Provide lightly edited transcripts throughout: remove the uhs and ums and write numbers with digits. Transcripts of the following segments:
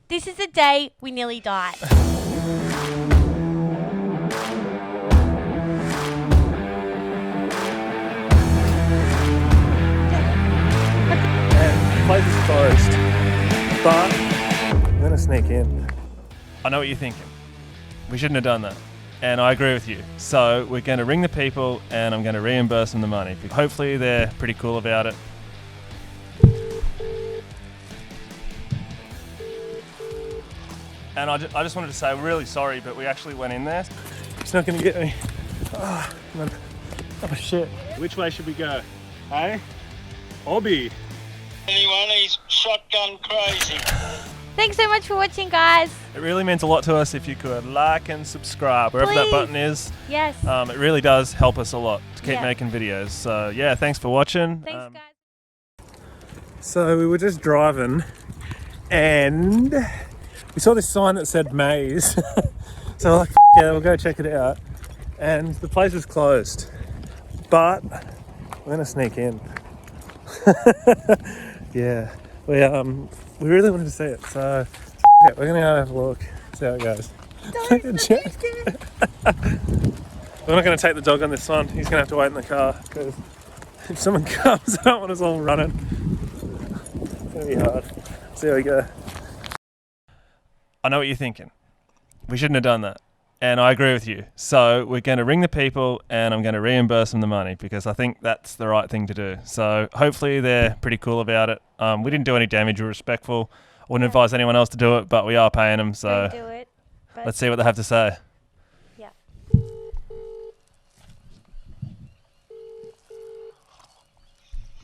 This is the day we nearly died. And the place is closed, but I'm gonna sneak in. I know what you're thinking. We shouldn't have done that. And I agree with you. So we're going to ring the people and I'm going to reimburse them the money. Hopefully they're pretty cool about it. And I just wanted to say we're really sorry, but we actually went in there. It's not going to get me. Oh, man. Oh shit. Which way should we go? Hey? Obby. Anyone, he's shotgun crazy. Thanks so much for watching, guys. It really means a lot to us if you could like and subscribe wherever that button is. Yes. It really does help us a lot to keep making videos. So yeah, thanks for watching. Thanks, guys. So we were just driving and we saw this sign that said maze. So we're like, yeah, we'll go check it out. And the place is closed, but we're gonna sneak in. Yeah, we really wanted to see it, so yeah, we're gonna go have a look, see how it goes. We're not gonna take the dog on this one. He's gonna have to wait in the car because if someone comes, I don't want us all running. It's gonna be hard. See how we go. I know what you're thinking. We shouldn't have done that. And I agree with you. So we're going to ring the people and I'm going to reimburse them the money because I think that's the right thing to do. So hopefully they're pretty cool about it. We didn't do any damage. We're respectful. I wouldn't advise anyone else to do it, but we are paying them. So Don't do it. let's see what they have to say. Yeah.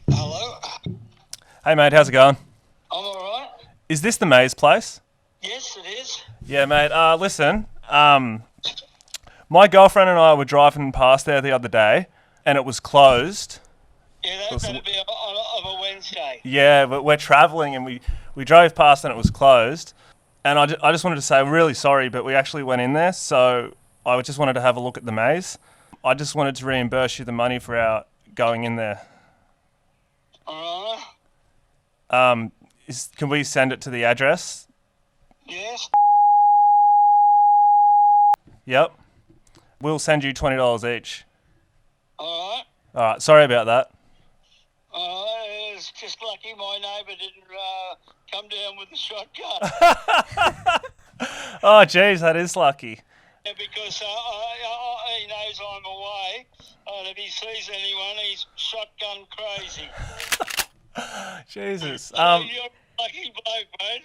Hello? Hey mate, how's it going? I'm alright. Is this the maze place? Yes, it is. Yeah, mate. Listen, my girlfriend and I were driving past there the other day and it was closed. Yeah, that's going to be of a Wednesday. Yeah, but we're travelling and we drove past and it was closed. And I just wanted to say, I'm really sorry, but we actually went in there. So I just wanted to have a look at the maze. I just wanted to reimburse you the money for our going in there. Alright. Can we send it to the address? Yes. Yep. We'll send you $20 each. Alright. All right. Sorry about that. It's just lucky my neighbour didn't come down with the shotgun. Oh, geez, that is lucky. Yeah, because he knows I'm away, and if he sees anyone, he's shotgun crazy. Jesus. You're a lucky bloke, mate.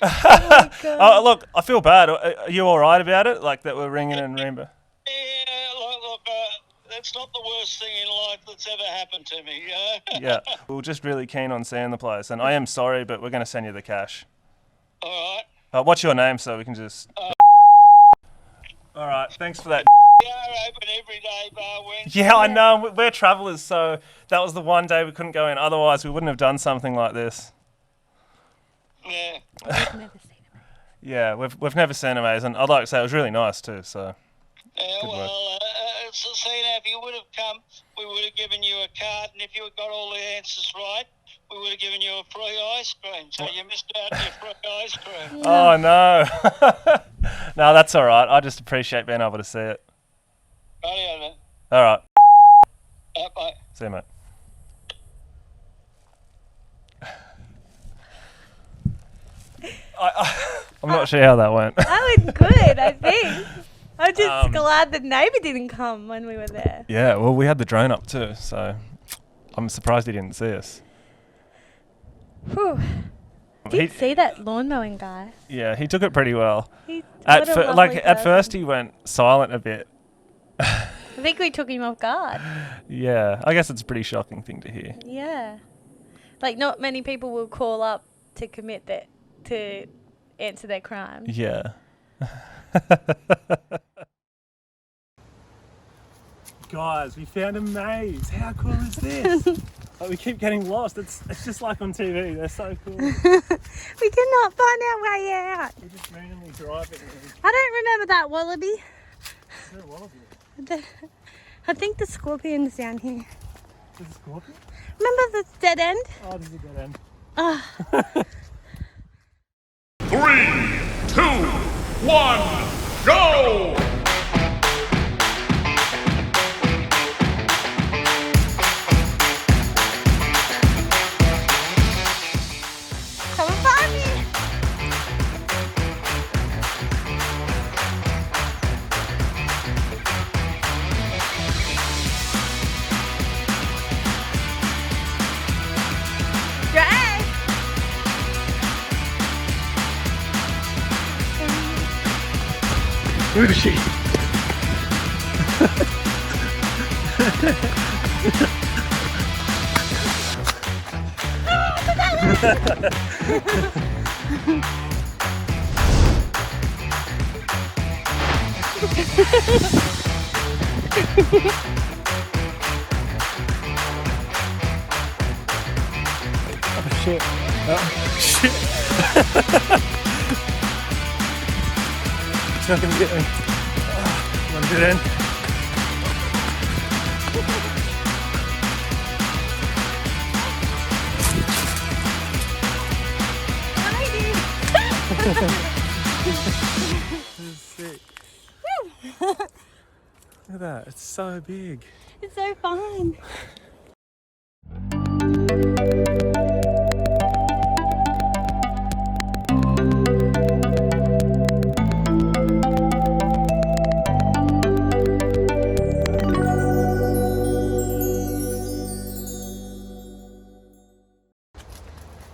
Oh, look, I feel bad. Are you all right about it? Like that we're ringing and reimbursing? Yeah, look, that's not the worst thing in life that's ever happened to me. Yeah, we were just really keen on seeing the place, and I am sorry, but we're going to send you the cash. All right. What's your name, so we can just... All right, thanks for that. We are open every day, bar Wednesday. Yeah, I know. We're travellers, so that was the one day we couldn't go in. Otherwise, we wouldn't have done something like this. Yeah. I've never seen it. Yeah, we've never seen a maze, and I'd like to say it was really nice too. So. Yeah, Good well, see now, if you would have come, we would have given you a card, and if you had got all the answers right, we would have given you a free ice cream. So you missed out on your free ice cream. Oh no. No, that's all right. I just appreciate being able to see it. Rightio, man. All right. Bye. See you, mate. I'm not sure how that went. That was good, I think. I'm just glad the neighbour didn't come when we were there. Yeah, well, we had the drone up too, so I'm surprised he didn't see us. Whew. Did see that lawn mowing guy. Yeah, he took it pretty well. At first he went silent a bit. I think we took him off guard. Yeah, I guess it's a pretty shocking thing to hear. Yeah. Like, not many people will call up to commit that, to answer their crime. Yeah. Guys, we found a maze. How cool is this? Like, we keep getting lost. It's just like on TV. They're so cool. We cannot find our way out. We just randomly drive it. I don't remember that wallaby. Is there a wallaby? I think the scorpion's down here. There's a scorpion? Remember the dead end? Oh, this is a dead end. Oh. 3, 1, go! Come and find me. Drag. Where is she? Oh shit. Oh shit. It's not gonna get me. I'm gonna get in. This is sick. Look at that, it's so big. It's so fun.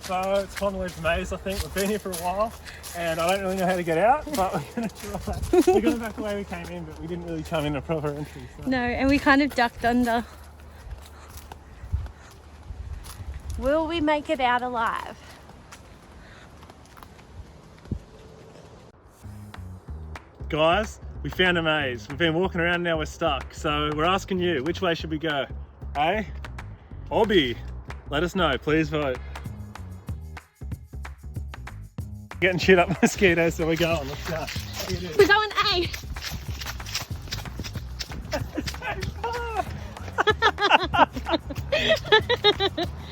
So it's Conway's Maze, I think. We've been here for a while and I don't really know how to get out, but we're going to try. We're going back the way we came in, but we didn't really come in a proper entry. So. No, and we kind of ducked under. Will we make it out alive? Guys, we found a maze. We've been walking around, now we're stuck. So we're asking you, which way should we go? A or B? Let us know, please vote. Getting shit up mosquitoes, so we're going. Let's go. We're going A.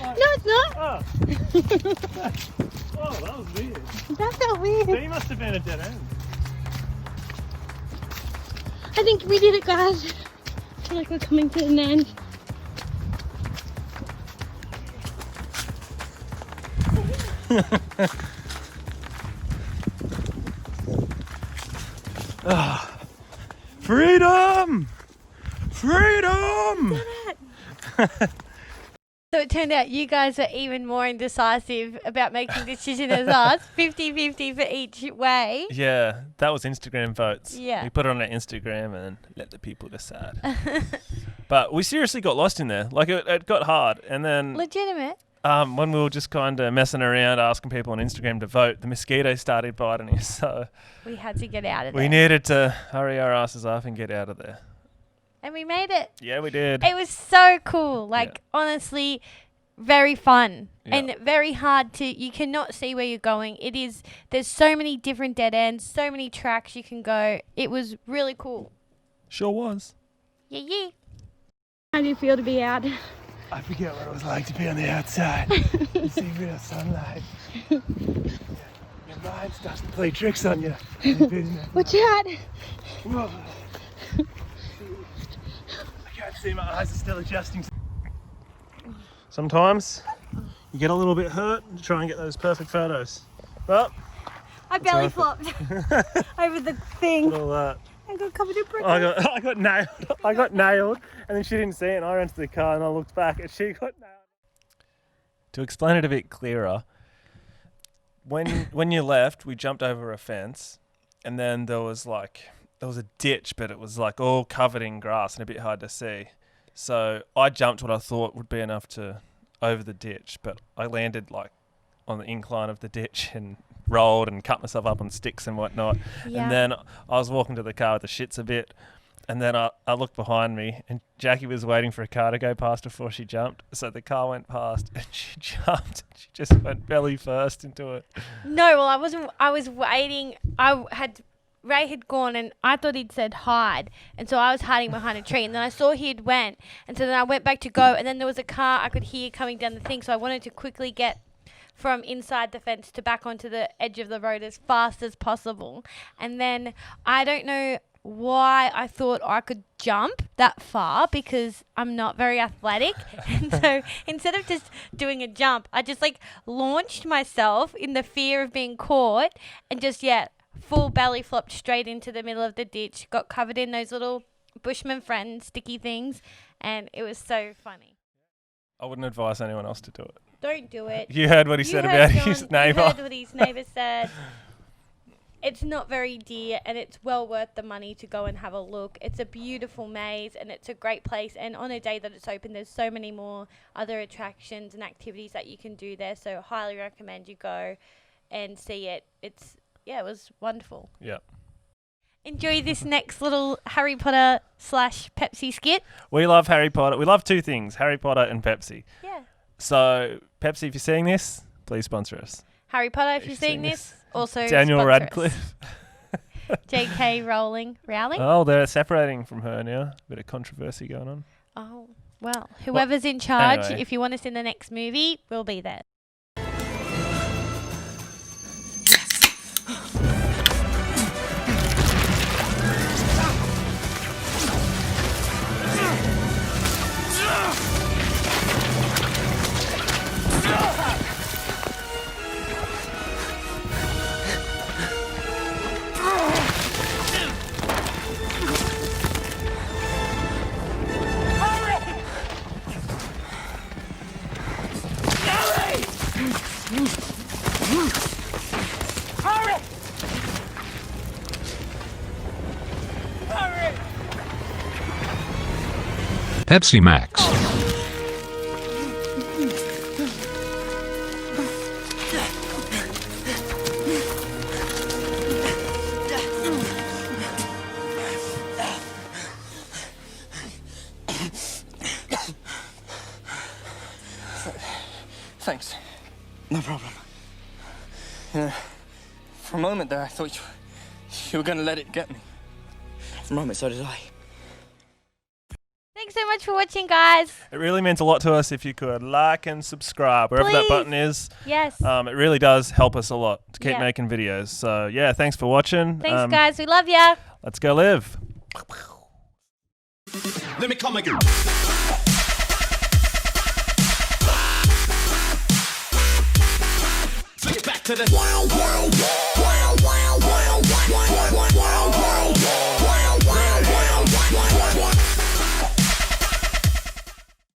No, it's not. Oh. Oh, that was weird. That felt weird. B must have been a dead end. I think we did it, guys. I feel like we're coming to an end. Freedom! Freedom! So it turned out you guys are even more indecisive about making a decision as us. 50-50 for each way. Yeah, that was Instagram votes. Yeah. We put it on our Instagram and let the people decide. But we seriously got lost in there. Like it got hard. And then Legitimate. when we were just kind of messing around asking people on Instagram to vote, the mosquitoes started biting us. So We had to get out of there. we needed to hurry our asses up and get out of there. And we made it. Yeah, we did. It was so cool. Like, honestly, very fun. Yeah. And very hard to, you cannot see where you're going. There's so many different dead ends, so many tracks you can go. It was really cool. Sure was. Yeah, yeah. How do you feel to be out? I forget what it was like to be on the outside and see real sunlight. Your mind starts to play tricks on you. Watch out. Whoa. I can't see, my eyes are still adjusting. Sometimes you get a little bit hurt to try and get those perfect photos. But I belly flopped over the thing. all that. I got covered in prickles. I got nailed. I got nailed, and then she didn't see it, and I ran to the car, and I looked back, and she got nailed. To explain it a bit clearer, when you left, we jumped over a fence, and then there was a ditch, but it was like all covered in grass and a bit hard to see. So I jumped what I thought would be enough to over the ditch, but I landed like on the incline of the ditch and rolled and cut myself up on sticks and whatnot. Yeah. And then I was walking to the car with the shits a bit, and then I looked behind me, and Jackie was waiting for a car to go past before she jumped. So the car went past and she jumped. She just went belly first into it. No, well, I wasn't. I was waiting. Ray had gone, and I thought he'd said hide, and so I was hiding behind a tree, and then I saw he'd went, and so then I went back to go, and then there was a car I could hear coming down the thing, so I wanted to quickly get from inside the fence to back onto the edge of the road as fast as possible. And then I don't know why I thought I could jump that far because I'm not very athletic. And so instead of just doing a jump, I just like launched myself in the fear of being caught and just, full belly flopped straight into the middle of the ditch, got covered in those little Bushman friend sticky things, and it was so funny. I wouldn't advise anyone else to do it. Don't do it. You heard what he said about his neighbour. You heard what his neighbour said. It's not very dear, and it's well worth the money to go and have a look. It's a beautiful maze, and it's a great place. And on a day that it's open, there's so many more other attractions and activities that you can do there. So highly recommend you go and see it. It was wonderful. Yeah. Enjoy this next little Harry Potter / Pepsi skit. We love Harry Potter. We love two things, Harry Potter and Pepsi. Yeah. So, Pepsi, if you're seeing this, please sponsor us. Harry Potter, if you're seeing this, also Daniel sponsor Radcliffe. J.K. Rowling. Oh, they're separating from her now. Bit of controversy going on. Oh, well, whoever's in charge, anyway. if you want us in the next movie, we'll be there. Pepsi Max. Thanks. No problem. For a moment there, I thought you were going to let it get me. For a moment, so did I. Thanks so much for watching, guys. It really means a lot to us if you could like and subscribe wherever that Please. button is. Yes. It really does help us a lot to keep Yeah. making videos. So, thanks for watching. Thanks, guys. We love ya. Let's go live. Let me come again. Flick it back to the